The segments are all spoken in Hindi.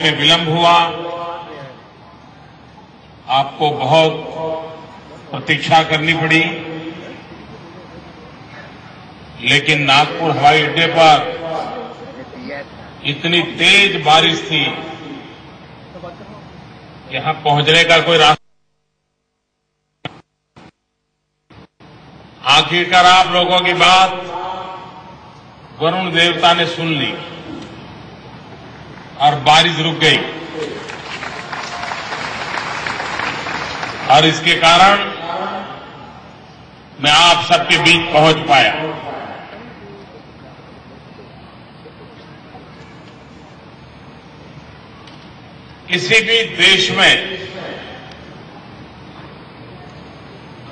में विलंब हुआ, आपको बहुत प्रतीक्षा करनी पड़ी, लेकिन नागपुर हवाई अड्डे पर इतनी तेज बारिश थी, यहां पहुंचने का कोई रास्ता। आखिरकार आप लोगों की बात वरुण देवता ने सुन ली और बारिश रुक गई, और इसके कारण मैं आप सबके बीच पहुंच पाया। किसी भी देश में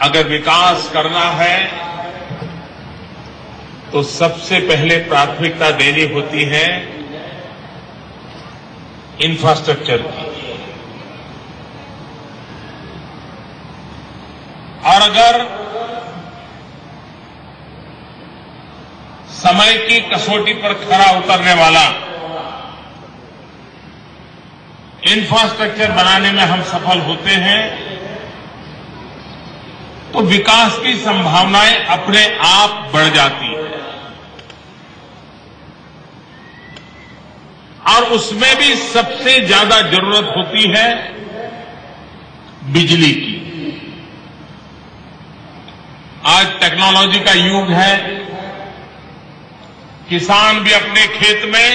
अगर विकास करना है तो सबसे पहले प्राथमिकता देनी होती है इंफ्रास्ट्रक्चर की। और अगर समय की कसौटी पर खरा उतरने वाला इंफ्रास्ट्रक्चर बनाने में हम सफल होते हैं तो विकास की संभावनाएं अपने आप बढ़ जाती हैं, और उसमें भी सबसे ज्यादा जरूरत होती है बिजली की। आज टेक्नोलॉजी का युग है, किसान भी अपने खेत में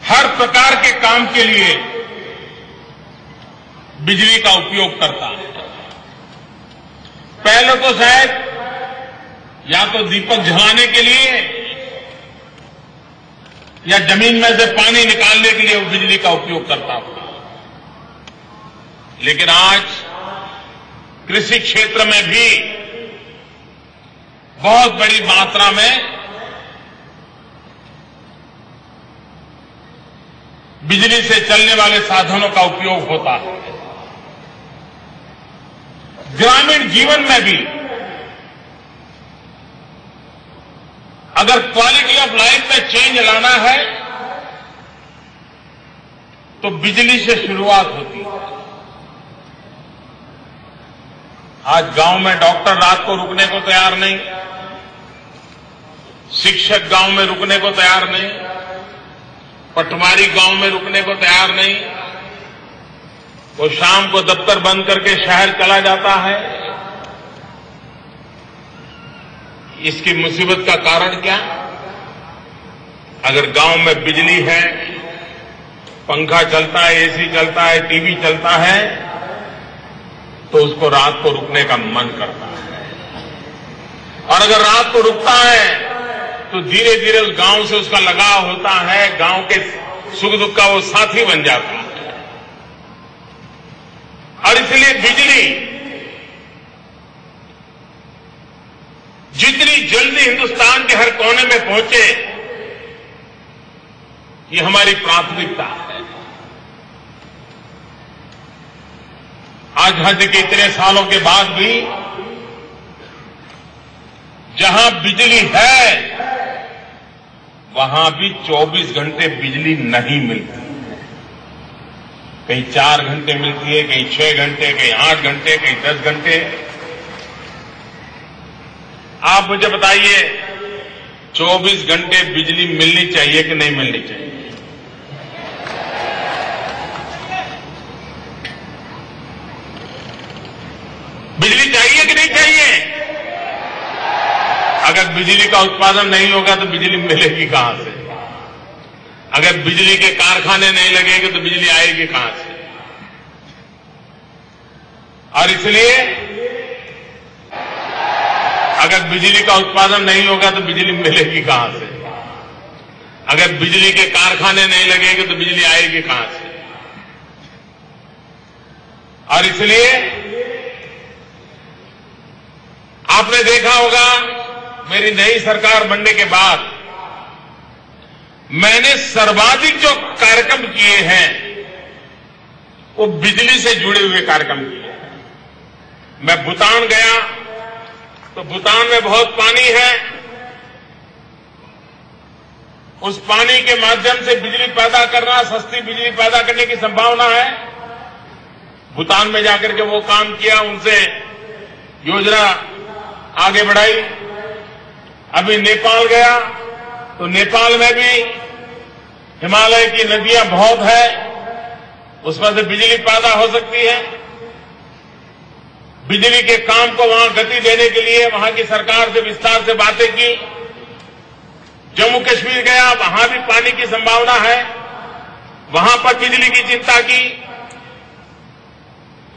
हर प्रकार के काम के लिए बिजली का उपयोग करता है। पहले तो शायद या तो दीपक जलाने के लिए या जमीन में से पानी निकालने के लिए वो बिजली का उपयोग करता था, लेकिन आज कृषि क्षेत्र में भी बहुत बड़ी मात्रा में बिजली से चलने वाले साधनों का उपयोग होता है। ग्रामीण जीवन में भी अगर क्वालिटी ऑफ लाइफ में चेंज लाना है तो बिजली से शुरुआत होती है। आज गांव में डॉक्टर रात को रुकने को तैयार नहीं, शिक्षक गांव में रुकने को तैयार नहीं, पटवारी गांव में रुकने को तैयार नहीं, वो शाम को दफ्तर बंद करके शहर चला जाता है। इसकी मुसीबत का कारण क्या? अगर गांव में बिजली है, पंखा चलता है, एसी चलता है, टीवी चलता है, तो उसको रात को रुकने का मन करता है, और अगर रात को रुकता है तो धीरे धीरे उस गांव से उसका लगाव होता है, गांव के सुख दुख का वो साथी बन जाता है। और इसलिए बिजली जितनी जल्दी हिंदुस्तान के हर कोने में पहुंचे, ये हमारी प्राथमिकता है। आजादी के इतने सालों के बाद भी जहां बिजली है वहां भी 24 घंटे बिजली नहीं मिलती। कहीं 4 घंटे मिलती है, कहीं 6 घंटे, कहीं 8 घंटे, कहीं 10 घंटे। आप मुझे बताइए, 24 घंटे बिजली मिलनी चाहिए कि नहीं मिलनी चाहिए? बिजली चाहिए कि नहीं चाहिए? अगर बिजली का उत्पादन नहीं होगा तो बिजली मिलेगी कहां से? अगर बिजली के कारखाने नहीं लगेंगे तो बिजली आएगी कहां से? और इसलिए अगर बिजली का उत्पादन नहीं होगा तो बिजली मिलेगी कहां से? अगर बिजली के कारखाने नहीं लगेंगे तो बिजली आएगी कहां से? और इसलिए आपने देखा होगा, मेरी नई सरकार बनने के बाद मैंने सर्वाधिक जो कार्यक्रम किए हैं वो बिजली से जुड़े हुए कार्यक्रम किए हैं। मैं भूटान गया तो भूटान में बहुत पानी है, उस पानी के माध्यम से बिजली पैदा करना, सस्ती बिजली पैदा करने की संभावना है। भूटान में जाकर के वो काम किया, उनसे योजना आगे बढ़ाई। अभी नेपाल गया तो नेपाल में भी हिमालय की नदियां बहुत है, उसमें से बिजली पैदा हो सकती है। बिजली के काम को वहां गति देने के लिए वहां की सरकार से विस्तार से बातें की। जम्मू कश्मीर गया, वहां भी पानी की संभावना है, वहां पर बिजली की चिंता की।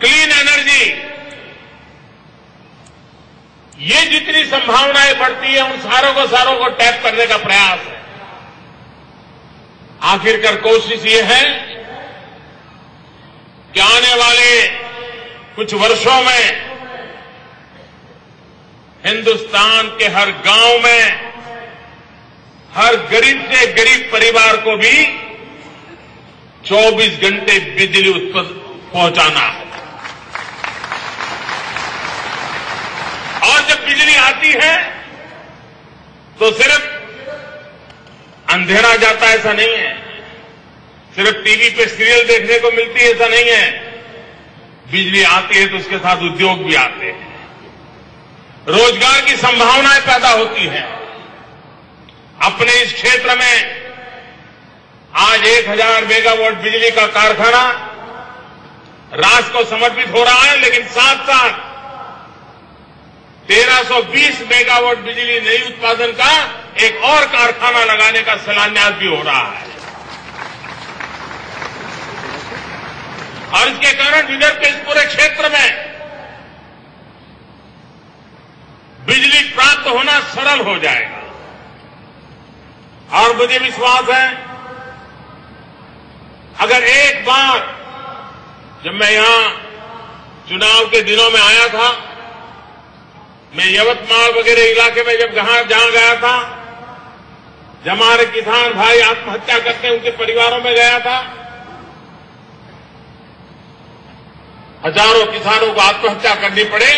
क्लीन एनर्जी, ये जितनी संभावनाएं बढ़ती है उन सारों को टैप करने का प्रयास है। आखिरकार कोशिश ये है कि आने वाले कुछ वर्षों में हिंदुस्तान के हर गांव में हर गरीब से गरीब परिवार को भी 24 घंटे बिजली पहुंचाना है। और जब बिजली आती है तो सिर्फ अंधेरा जाता है ऐसा नहीं है, सिर्फ टीवी पे सीरियल देखने को मिलती है ऐसा नहीं है। बिजली आती है तो उसके साथ उद्योग भी आते हैं, रोजगार की संभावनाएं पैदा होती हैं। अपने इस क्षेत्र में आज 1000 मेगावाट बिजली का कारखाना राष्ट्र को समर्पित हो रहा है, लेकिन साथ साथ 1320 मेगावाट बिजली नई उत्पादन का एक और कारखाना लगाने का शिलान्यास भी हो रहा है। और इसके कारण विदर्भ के इस पूरे क्षेत्र में बिजली प्राप्त होना सरल हो जाएगा। और मुझे विश्वास है, अगर एक बार जब मैं यहां चुनाव के दिनों में आया था, मैं यवतमाल वगैरह इलाके में जहां गया था, जब हमारे किसान भाई आत्महत्या करके उनके परिवारों में गया था, हजारों किसानों को आत्महत्या करनी पड़े,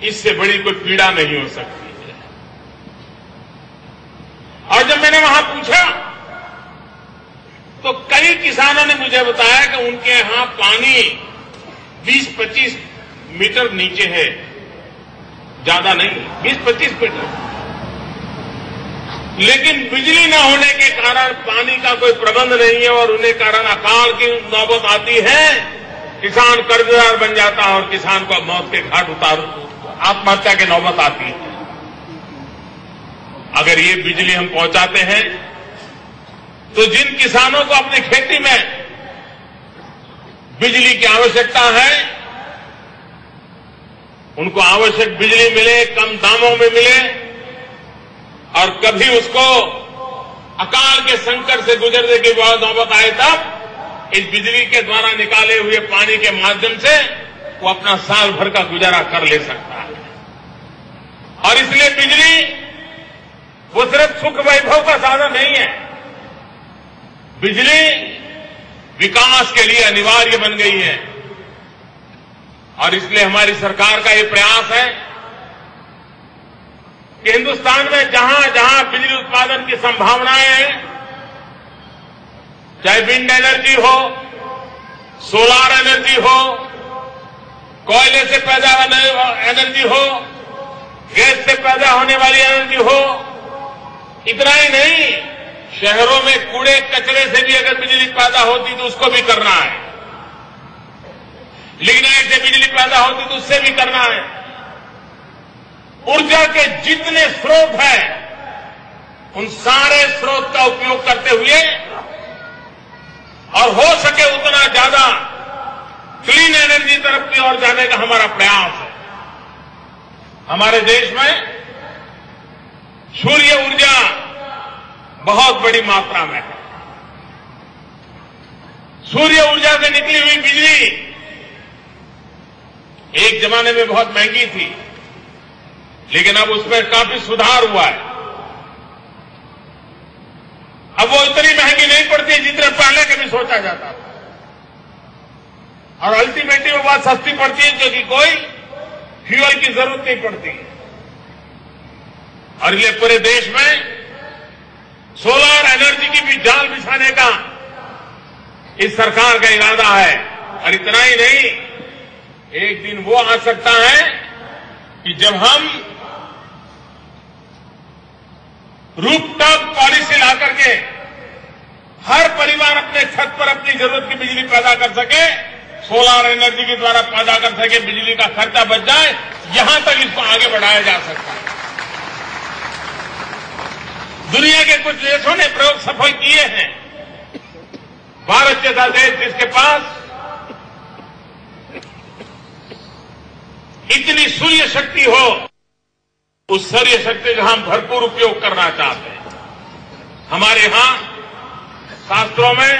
इससे बड़ी कोई पीड़ा नहीं हो सकती है। और जब मैंने वहां पूछा तो कई किसानों ने मुझे बताया कि उनके यहां पानी 20-25 मीटर नीचे है, ज्यादा नहीं, 20-25 मीटर, लेकिन बिजली न होने के कारण पानी का कोई प्रबंध नहीं है और उन्हें कारण अकाल की नौबत आती है, किसान कर्जदार बन जाता है और किसान को मौत के घाट आत्महत्या की नौबत आती है। अगर ये बिजली हम पहुंचाते हैं तो जिन किसानों को अपनी खेती में बिजली की आवश्यकता है, उनको आवश्यक बिजली मिले, कम दामों में मिले, और कभी उसको अकाल के संकट से गुजरने की नौबत आए तब इस बिजली के द्वारा निकाले हुए पानी के माध्यम से वो अपना साल भर का गुजारा कर ले सकता है। और इसलिए बिजली वो सिर्फ सुख वैभव का साधन नहीं है, बिजली विकास के लिए अनिवार्य बन गई है। और इसलिए हमारी सरकार का ये प्रयास है कि हिंदुस्तान में जहां जहां बिजली उत्पादन की संभावनाएं हैं, चाहे विंड एनर्जी हो, सोलार एनर्जी हो, कोयले से पैदा एनर्जी हो, गैस से पैदा होने वाली एनर्जी हो, इतना ही नहीं, शहरों में कूड़े कचरे से भी अगर बिजली पैदा होती तो उसको भी करना है, लिग्नाइट से बिजली पैदा होती तो उससे भी करना है। ऊर्जा के जितने स्रोत हैं उन सारे स्रोत का उपयोग करते हुए और हो सके उतना ज्यादा क्लीन एनर्जी तरफ की ओर जाने का हमारा प्रयास है। हमारे देश में सूर्य ऊर्जा बहुत बड़ी मात्रा में है। सूर्य ऊर्जा से निकली हुई बिजली एक जमाने में बहुत महंगी थी, लेकिन अब उसमें काफी सुधार हुआ है। अब वो इतनी महंगी नहीं पड़ती जितने पहले कभी सोचा जाता था, और अल्टीमेटली वो बात सस्ती पड़ती है क्योंकि कोई फ्यूल की जरूरत नहीं पड़ती। और इसलिए पूरे देश में सोलर एनर्जी की भी जाल बिछाने का इस सरकार का इरादा है। और इतना ही नहीं, एक दिन वो आ सकता है कि जब हम रूफटॉप पॉलिसी ला करके हर परिवार अपने छत पर अपनी जरूरत की बिजली पैदा कर सके, सोलर एनर्जी के द्वारा पैदा कर सके, बिजली का खर्चा बच जाए, यहां तक इसको आगे बढ़ाया जा सकता है। दुनिया के कुछ देशों ने प्रयोग सफल किए हैं। भारत जैसा देश जिसके पास इतनी सूर्य शक्ति हो, उस सूर्य शक्ति का हम भरपूर उपयोग करना चाहते हैं। हमारे यहां शास्त्रों में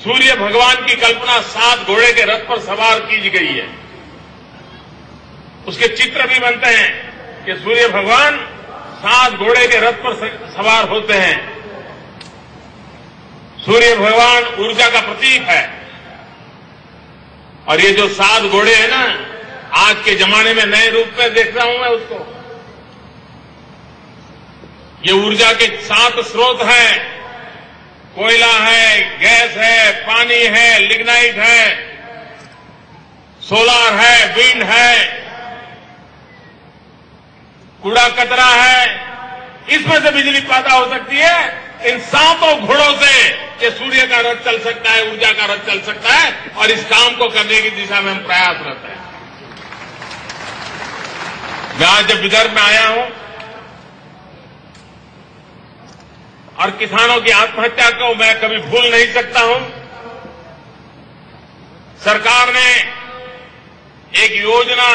सूर्य भगवान की कल्पना 7 घोड़े के रथ पर सवार की गई है। उसके चित्र भी बनते हैं कि सूर्य भगवान 7 घोड़े के रथ पर सवार होते हैं। सूर्य भगवान ऊर्जा का प्रतीक है। और ये जो 7 घोड़े हैं ना, आज के जमाने में नए रूप में देख रहा हूं मैं उसको। ये ऊर्जा के 7 स्रोत हैं। कोयला है, गैस है, पानी है, लिग्नाइट है, सोलार है, विंड है, कूड़ा कचरा है। इसमें से बिजली पैदा हो सकती है। इन 7 घोड़ों से ये सूर्य का रथ चल सकता है, ऊर्जा का रथ चल सकता है। और इस काम को करने की दिशा में हम प्रयासरत हैं। मैं आज जब विदर्भ में आया हूं और किसानों की आत्महत्या को मैं कभी भूल नहीं सकता हूं। सरकार ने एक योजना,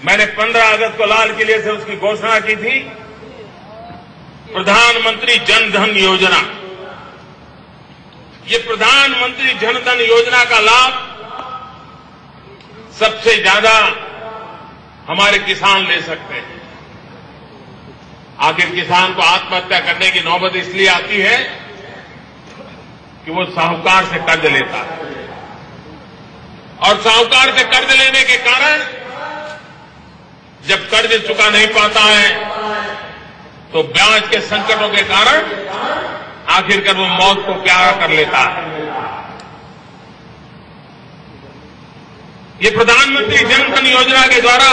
मैंने 15 अगस्त को लाल किले से उसकी घोषणा की थी, प्रधानमंत्री जन धन योजना। ये प्रधानमंत्री जन धन योजना का लाभ सबसे ज्यादा हमारे किसान ले सकते हैं। आखिर किसान को आत्महत्या करने की नौबत इसलिए आती है कि वो साहूकार से कर्ज लेता है। और साहूकार से कर्ज लेने के कारण जब कर्ज चुका नहीं पाता है तो ब्याज के संकटों के कारण आखिरकार वो मौत को प्यारा कर लेता है। ये प्रधानमंत्री जन धन योजना के द्वारा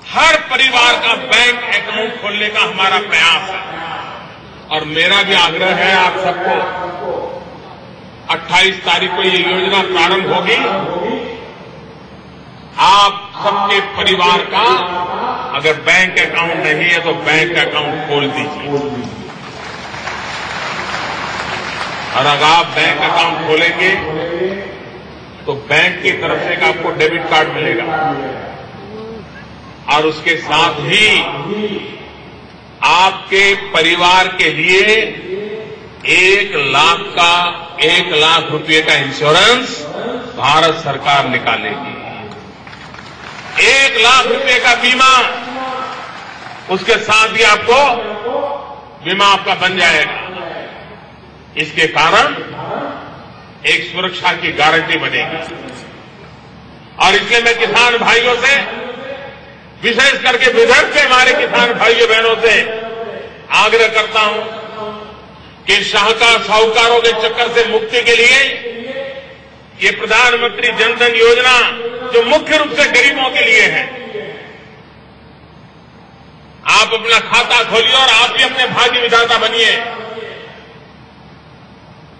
हर परिवार का बैंक अकाउंट खोलने का हमारा प्रयास है। और मेरा भी आग्रह है आप सबको, 28 तारीख को ये योजना प्रारंभ होगी। आप सबके परिवार का अगर बैंक अकाउंट नहीं है तो बैंक अकाउंट खोल दीजिए। और अगर आप बैंक अकाउंट खोलेंगे तो बैंक की तरफ से एक आपको डेबिट कार्ड मिलेगा और उसके साथ ही आपके परिवार के लिए 1 लाख रुपए का इंश्योरेंस भारत सरकार निकालेगी। 1 लाख रुपए का बीमा, उसके साथ ही आपको बीमा आपका बन जाएगा। इसके कारण एक सुरक्षा की गारंटी बनेगी। और इसलिए मैं किसान भाइयों से, विशेष करके विदर्भ के हमारे किसान भाइयों बहनों से आग्रह करता हूं कि साहूकारों के चक्कर से मुक्ति के लिए ये प्रधानमंत्री जन धन योजना जो मुख्य रूप से गरीबों के लिए है, आप अपना खाता खोलिए और आप भी अपने भाग्य विधाता बनिए।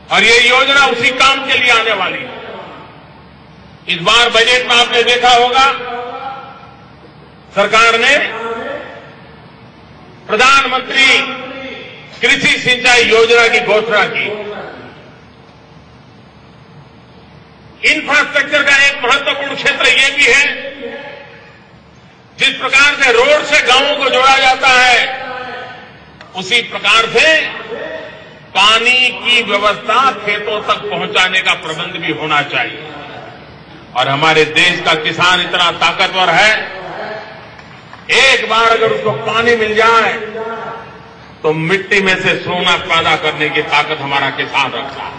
और ये योजना उसी काम के लिए आने वाली है। इस बार बजट में आपने देखा होगा, सरकार ने प्रधानमंत्री कृषि सिंचाई योजना की घोषणा की। इंफ्रास्ट्रक्चर का एक महत्वपूर्ण क्षेत्र ये भी है, जिस प्रकार से रोड से गांवों को जोड़ा जाता है, उसी प्रकार से पानी की व्यवस्था खेतों तक पहुंचाने का प्रबंध भी होना चाहिए। और हमारे देश का किसान इतना ताकतवर है, एक बार अगर उसको पानी मिल जाए तो मिट्टी में से सोना पैदा करने की ताकत हमारा किसान रखता है।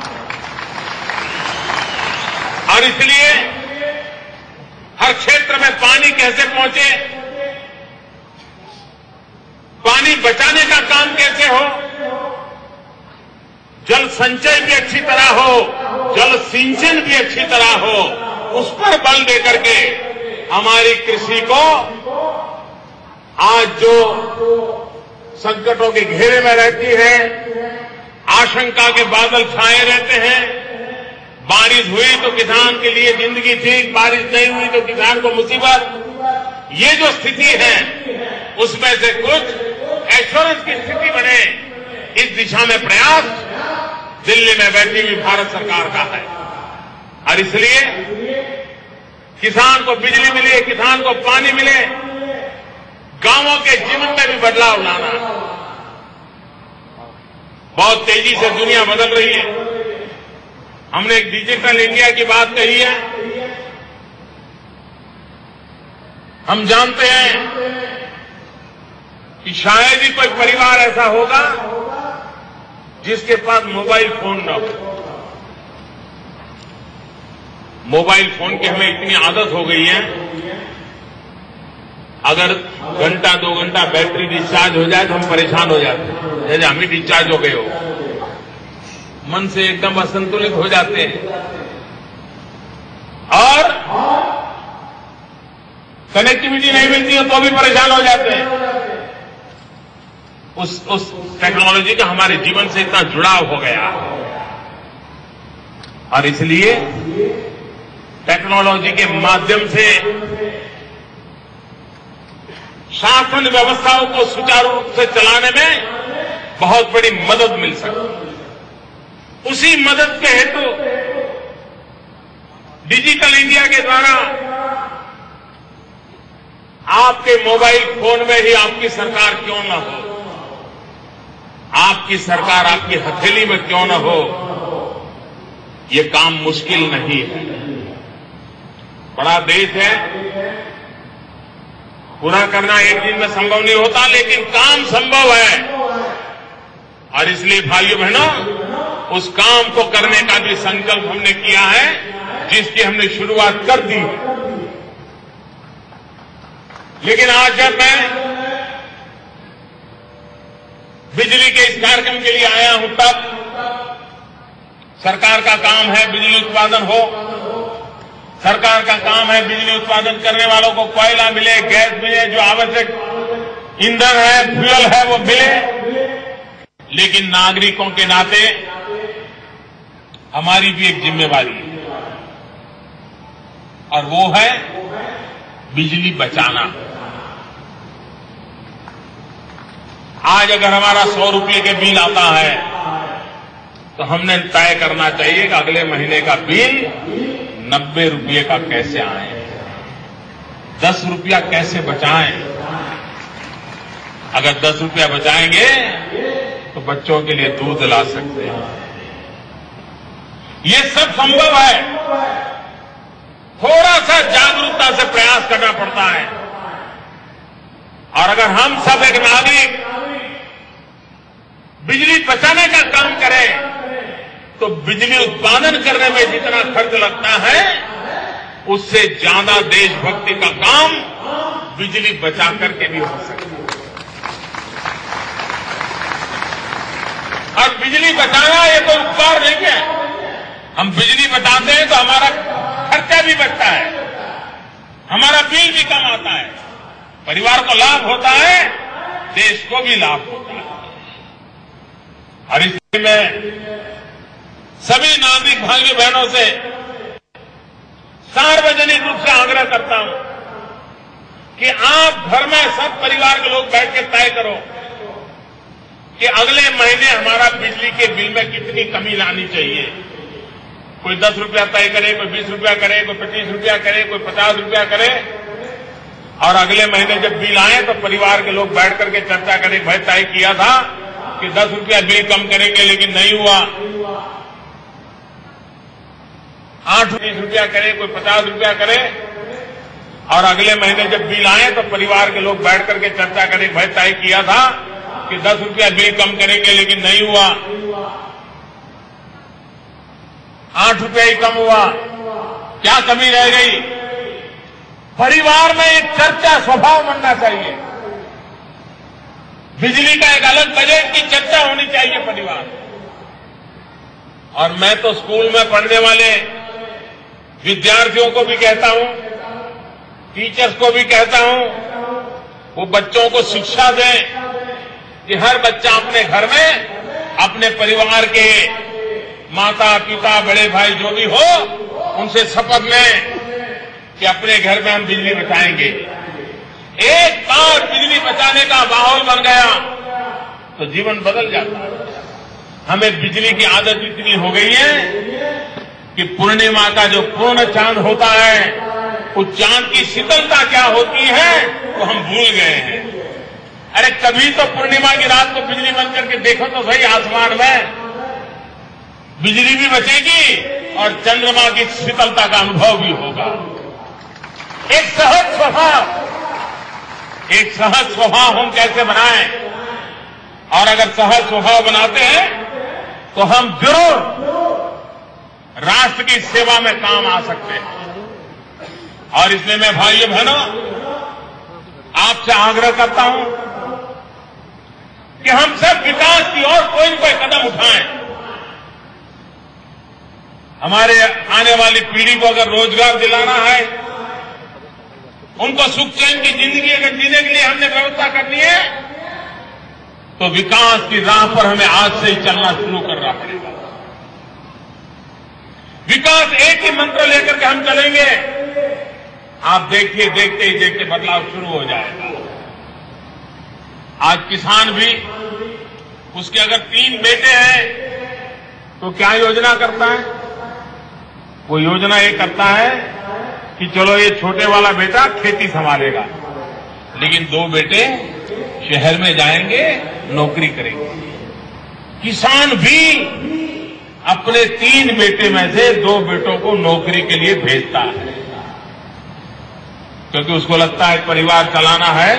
और इसलिए हर क्षेत्र में पानी कैसे पहुंचे, पानी बचाने का काम कैसे हो, जल संचय भी अच्छी तरह हो, जल सिंचन भी अच्छी तरह हो, उस पर बल देकर के हमारी कृषि को आज जो संकटों के घेरे में रहती है, आशंका के बादल छाए रहते हैं, बारिश हुई तो किसान के लिए जिंदगी ठीक, बारिश नहीं हुई तो किसान को मुसीबत, ये जो स्थिति है उसमें से कुछ एश्योरेंस की स्थिति बने, इस दिशा में प्रयास दिल्ली में बैठी हुई भारत सरकार का है। और इसलिए किसान को बिजली मिले, किसान को पानी मिले, गांवों के जीवन में भी बदलाव लाना। बहुत तेजी से दुनिया बदल रही है। हमने एक डिजिटल इंडिया की बात कही है। हम जानते हैं कि शायद ही कोई परिवार ऐसा होगा जिसके पास मोबाइल फोन न हो। मोबाइल फोन की हमें इतनी आदत हो गई है, अगर घंटा 2 घंटा बैटरी डिस्चार्ज हो जाए तो हम परेशान हो जाते हैं, जैसे हम ही डिस्चार्ज हो गए हो, मन से एकदम असंतुलित हो जाते हैं और कनेक्टिविटी नहीं मिलती है तो भी परेशान हो जाते हैं। उस टेक्नोलॉजी का हमारे जीवन से इतना जुड़ाव हो गया और इसलिए टेक्नोलॉजी के माध्यम से शासन व्यवस्थाओं को सुचारू रूप से चलाने में बहुत बड़ी मदद मिल सकती है। उसी मदद के हेतु डिजिटल इंडिया के द्वारा आपके मोबाइल फोन में ही आपकी सरकार क्यों न हो, आपकी सरकार आपकी हथेली में क्यों न हो, ये काम मुश्किल नहीं है। बड़ा देश है, पूरा करना एक दिन में संभव नहीं होता, लेकिन काम संभव है। और इसलिए भाइयों बहनों, उस काम को करने का भी संकल्प हमने किया है, जिसकी हमने शुरुआत कर दी है। लेकिन आज जब मैं बिजली के इस कार्यक्रम के लिए आया हूं, तब सरकार का काम है बिजली उत्पादन हो, सरकार का काम है बिजली उत्पादन करने वालों को कोयला मिले, गैस मिले, जो आवश्यक ईंधन है, फ्यूल है, वो मिले। लेकिन नागरिकों के नाते हमारी भी एक जिम्मेवारी है और वो है बिजली बचाना। आज अगर हमारा 100 रुपये के बिल आता है तो हमने तय करना चाहिए कि अगले महीने का बिल 90 रुपये का कैसे आए, 10 रुपया कैसे बचाएं। अगर 10 रुपया बचाएंगे तो बच्चों के लिए दूध ला सकते हैं। ये सब संभव है, थोड़ा सा जागरूकता से प्रयास करना पड़ता है। और अगर हम सब एक नागरिक बिजली बचाने का काम करें तो बिजली उत्पादन करने में जितना खर्च लगता है उससे ज्यादा देशभक्ति का काम बिजली बचा करके भी हो सकता है। और बिजली बचाना ये कोई उपकार नहीं है। हम बिजली बचाते हैं तो हमारा खर्चा भी बचता है, हमारा बिल भी कम आता है, परिवार को लाभ होता है, देश को भी लाभ होता है। और इसलिए मैं सभी नागरिक भाइयों बहनों से सार्वजनिक रूप से आग्रह करता हूं कि आप घर में सब परिवार के लोग बैठ के तय करो कि अगले महीने हमारा बिजली के बिल में कितनी कमी लानी चाहिए। कोई 10 रुपया तय करे, कोई 20 रुपया करे, कोई 25 रुपया करे, कोई 50 रुपया करे। और अगले महीने जब बिल आए तो परिवार के लोग बैठ करके चर्चा करें, भाई तय किया था कि 10 रुपया बिल कम करेंगे, लेकिन नहीं हुआ। 8 रुपया करे, कोई 50 रुपया करे। और अगले महीने जब बिल आए तो परिवार के लोग बैठ करके चर्चा करें, भाई तय किया था कि 10 रुपया बिल कम करेंगे, लेकिन नहीं हुआ। 8 रुपया ही कम हुआ, क्या कमी रह गई? परिवार में एक चर्चा स्वभाव बनना चाहिए। बिजली का एक अलग बजट की चर्चा होनी चाहिए परिवार। और मैं तो स्कूल में पढ़ने वाले विद्यार्थियों को भी कहता हूं, टीचर्स को भी कहता हूं, वो बच्चों को शिक्षा दें कि हर बच्चा अपने घर में अपने परिवार के माता पिता बड़े भाई जो भी हो उनसे शपथ लें कि अपने घर में हम बिजली बचाएंगे। एक बार बिजली बचाने का माहौल बन गया तो जीवन बदल जाता है। हमें बिजली की आदत इतनी हो गई है कि पूर्णिमा का जो पूर्ण चांद होता है, उस चांद की शीतलता क्या होती है वो हम भूल गए हैं। अरे कभी तो पूर्णिमा की रात को बिजली बंद करके देखो तो सही, आसमान में बिजली भी बचेगी और चंद्रमा की शीतलता का अनुभव भी होगा। एक सहज स्वभाव हम कैसे बनाएं? और अगर सहज स्वभाव बनाते हैं तो हम जरूर राष्ट्र की सेवा में काम आ सकते हैं। और इसलिए मैं भाइयों बहनों आपसे आग्रह करता हूं कि हम सब विकास की ओर कोई न कोई कदम उठाएं। हमारे आने वाली पीढ़ी को अगर रोजगार दिलाना है, उनको सुख चैन की जिंदगी अगर जीने के लिए हमने व्यवस्था करनी है, तो विकास की राह पर हमें आज से ही चलना शुरू करना पड़ेगा। विकास एक ही मंत्र लेकर के हम चलेंगे, आप देखिए देखते ही देखते बदलाव शुरू हो जाएगा। आज किसान भी, उसके अगर 3 बेटे हैं तो क्या योजना करता है? वो योजना ये करता है कि चलो ये छोटे वाला बेटा खेती संभालेगा, लेकिन 2 बेटे शहर में जाएंगे, नौकरी करेंगे। किसान भी अपने 3 बेटे में से 2 बेटों को नौकरी के लिए भेजता है, क्योंकि उसको लगता है परिवार चलाना है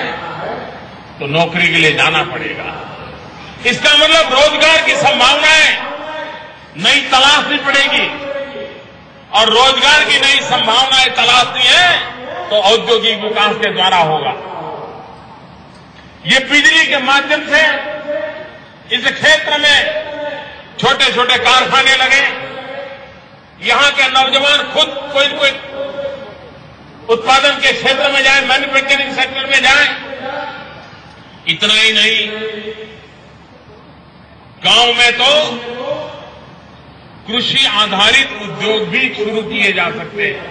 तो नौकरी के लिए जाना पड़ेगा। इसका मतलब रोजगार की संभावनाएं नई तलाशनी पड़ेगी, और रोजगार की नई संभावनाएं तलाशनी है तो औद्योगिक विकास के द्वारा होगा। ये बिजली के माध्यम से इस क्षेत्र में छोटे छोटे कारखाने लगे, यहां के नौजवान खुद कोई न कोई उत्पादन के क्षेत्र में जाए, मैन्युफैक्चरिंग सेक्टर में जाए। इतना ही नहीं, गांव में तो कृषि आधारित उद्योग भी शुरू किए जा सकते हैं,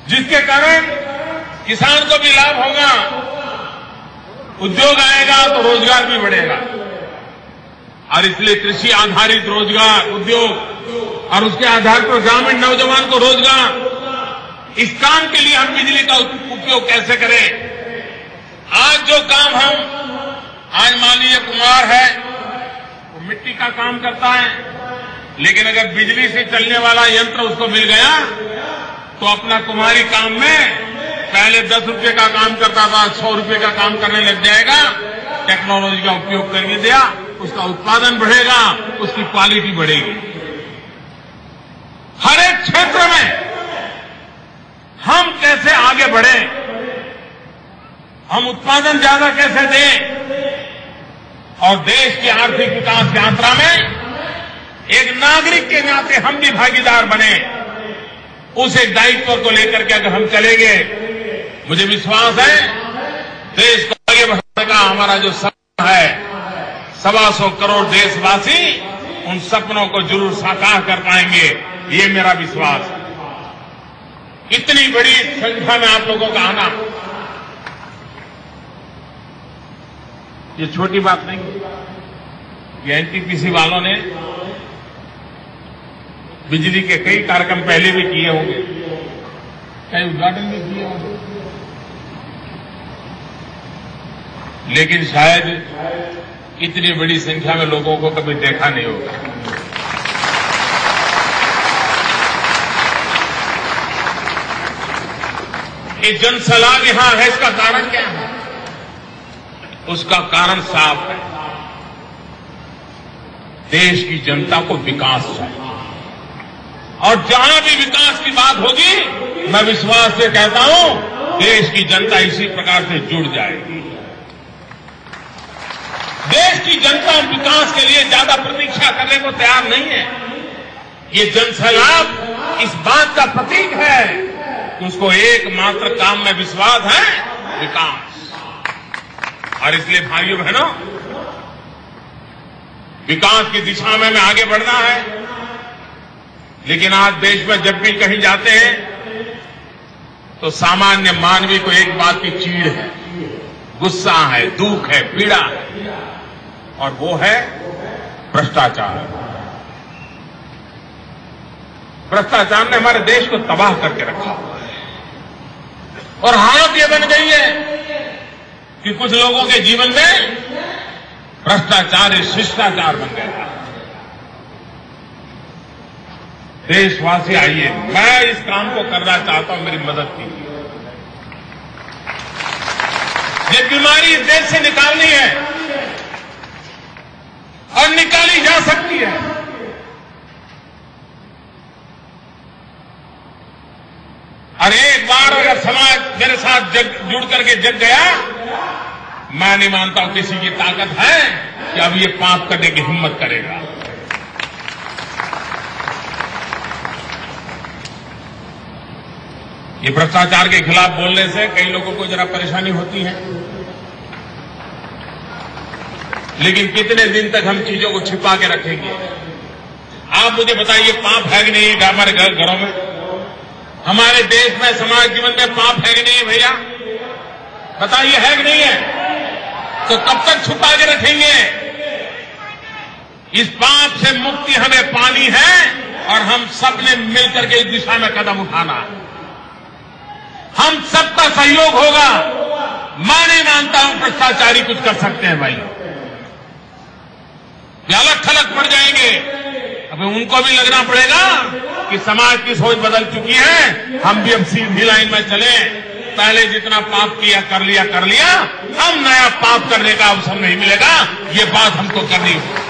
जिसके कारण किसान को भी लाभ होगा, उद्योग आएगा तो रोजगार भी बढ़ेगा। और इसलिए कृषि आधारित रोजगार, उद्योग और उसके आधार पर ग्रामीण नौजवान को रोजगार, इस काम के लिए हम बिजली का उपयोग कैसे करें? आज जो काम आज मान लीजिए कुम्हार है, वो मिट्टी का काम करता है, लेकिन अगर बिजली से चलने वाला यंत्र उसको मिल गया तो अपना कुम्हारी काम में पहले 10 रुपए का काम करता था, 100 रुपए का काम करने लग जाएगा। टेक्नोलॉजी का उपयोग करके दिया, उसका उत्पादन बढ़ेगा, उसकी क्वालिटी बढ़ेगी। हर एक क्षेत्र में हम कैसे आगे बढ़ें, हम उत्पादन ज्यादा कैसे दें, और देश की आर्थिक विकास यात्रा में एक नागरिक के नाते हम भी भागीदार बने, उस एक दायित्व को लेकर के अगर हम चलेंगे, मुझे विश्वास है देश को आगे बढ़ाने का हमारा जो सपना है, 125 करोड़ देशवासी उन सपनों को जरूर साकार कर पाएंगे, ये मेरा विश्वास है। इतनी बड़ी संख्या में आप लोगों का आना ये छोटी बात नहीं है। ये एनटीपीसी वालों ने बिजली के कई कार्यक्रम पहले भी किए होंगे, कई उद्घाटन भी किए होंगे, लेकिन शायद इतनी बड़ी संख्या में लोगों को कभी देखा नहीं होगा। ये जनसलाह यहां है, इसका कारण क्या है? उसका कारण साफ है, देश की जनता को विकास चाहिए, और जहां भी विकास की बात होगी, मैं विश्वास से कहता हूं देश की जनता इसी प्रकार से जुड़ जाएगी। की जनता विकास के लिए ज्यादा प्रतीक्षा करने को तैयार नहीं है। ये जनसैलाब इस बात का प्रतीक है कि उसको एकमात्र काम में विश्वास है, विकास। और इसलिए भाइयों बहनों, विकास की दिशा में हमें आगे बढ़ना है। लेकिन आज देश में जब भी कहीं जाते हैं तो सामान्य मानवी को एक बात की चीड़ है, गुस्सा है, दुख है, पीड़ा है, और वो है भ्रष्टाचार। भ्रष्टाचार ने हमारे देश को तबाह करके रखा हुआ है। और हालत ये बन गई है कि कुछ लोगों के जीवन में भ्रष्टाचार शिष्टाचार बन गया है। देशवासी आइए, मैं इस काम को करना चाहता हूं, मेरी मदद कीजिए। ये बीमारी इस देश से निकालनी है और निकाली जा सकती है। और एक बार अगर समाज मेरे साथ जुड़ करके जग गया, मैं नहीं मानता हूं किसी की ताकत है कि अब ये पाप करने की हिम्मत करेगा। ये भ्रष्टाचार के खिलाफ बोलने से कई लोगों को जरा परेशानी होती है, लेकिन कितने दिन तक हम चीजों को छिपा के रखेंगे? आप मुझे बताइए, पाप है कि नहीं है हमारे घरों में? हमारे देश में, समाज जीवन में पाप है कि नहीं है भैया? बताइए, है कि नहीं है? तो कब तक छुपा के रखेंगे? इस पाप से मुक्ति हमें पानी है और हम सब ने मिलकर के इस दिशा में कदम उठाना है। हम सबका सहयोग होगा। मैं नहीं मानता हूं भ्रष्टाचारी कुछ कर सकते हैं भाई, ये अलग थलग पड़ जाएंगे। अब उनको भी लगना पड़ेगा कि समाज की सोच बदल चुकी है, हम भी अब सीधी लाइन में चले। पहले जितना पाप किया कर लिया, हम नया पाप करने का अवसर नहीं मिलेगा। ये बात हमको करनी होगी।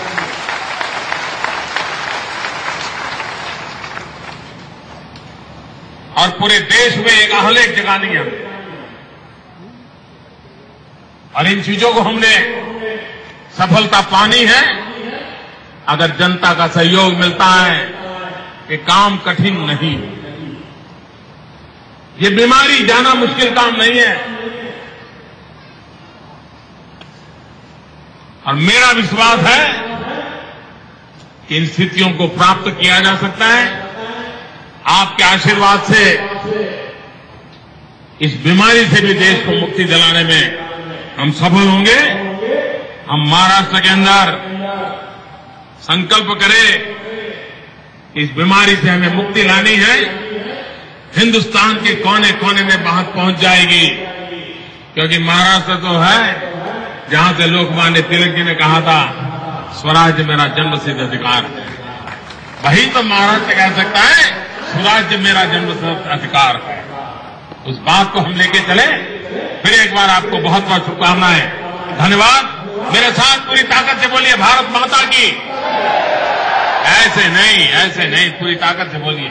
और पूरे देश में एक आहलेख जगानी है और इन चीजों को हमने सफलता पानी है अगर जनता का सहयोग मिलता है। ये काम कठिन नहीं, ये बीमारी जाना मुश्किल काम नहीं है। और मेरा विश्वास है कि इन स्थितियों को प्राप्त किया जा सकता है। आपके आशीर्वाद से इस बीमारी से भी देश को मुक्ति दिलाने में हम सफल होंगे। हम महाराष्ट्र के अंदर संकल्प करें, इस बीमारी से हमें मुक्ति लानी है। हिंदुस्तान के कोने कोने में बात पहुंच जाएगी, क्योंकि महाराष्ट्र तो है जहां से लोकमान्य तिलक जी ने कहा था, स्वराज्य मेरा जन्मसिद्ध अधिकार है। वही तो महाराष्ट्र कह सकता है, स्वराज्य मेरा जन्मसिद्ध अधिकार है। उस बात को हम लेके चले। फिर एक बार आपको बहुत बहुत शुभकामनाएं, धन्यवाद। मेरे साथ पूरी ताकत से बोलिए, भारत माता की। ऐसे नहीं, पूरी ताकत से बोलिए,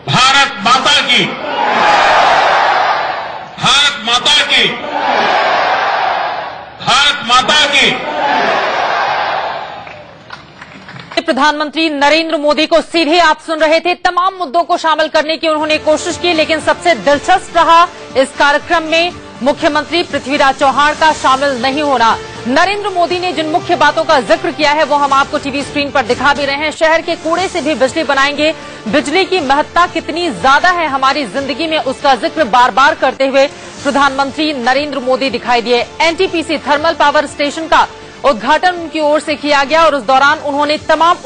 भारत माता की, भारत माता की, भारत माता की। प्रधानमंत्री नरेंद्र मोदी को सीधे आप सुन रहे थे। तमाम मुद्दों को शामिल करने की उन्होंने कोशिश की, लेकिन सबसे दिलचस्प रहा इस कार्यक्रम में मुख्यमंत्री पृथ्वीराज चौहान का शामिल नहीं होना। नरेंद्र मोदी ने जिन मुख्य बातों का जिक्र किया है वो हम आपको टीवी स्क्रीन पर दिखा भी रहे हैं। शहर के कूड़े से भी बिजली बनाएंगे, बिजली की महत्ता कितनी ज्यादा है हमारी जिंदगी में, उसका जिक्र बार बार करते हुए प्रधानमंत्री नरेंद्र मोदी दिखाई दिए। एनटीपीसी थर्मल पावर स्टेशन का उद्घाटन उनकी ओर से किया गया और उस दौरान उन्होंने तमाम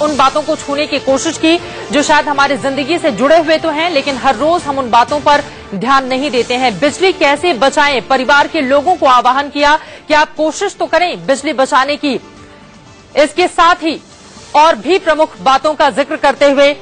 उन बातों को छूने की कोशिश की जो शायद हमारी जिंदगी से जुड़े हुए तो हैं, लेकिन हर रोज हम उन बातों पर ध्यान नहीं देते हैं। बिजली कैसे बचाएं, परिवार के लोगों को आह्वान किया कि आप कोशिश तो करें बिजली बचाने की। इसके साथ ही और भी प्रमुख बातों का जिक्र करते हुए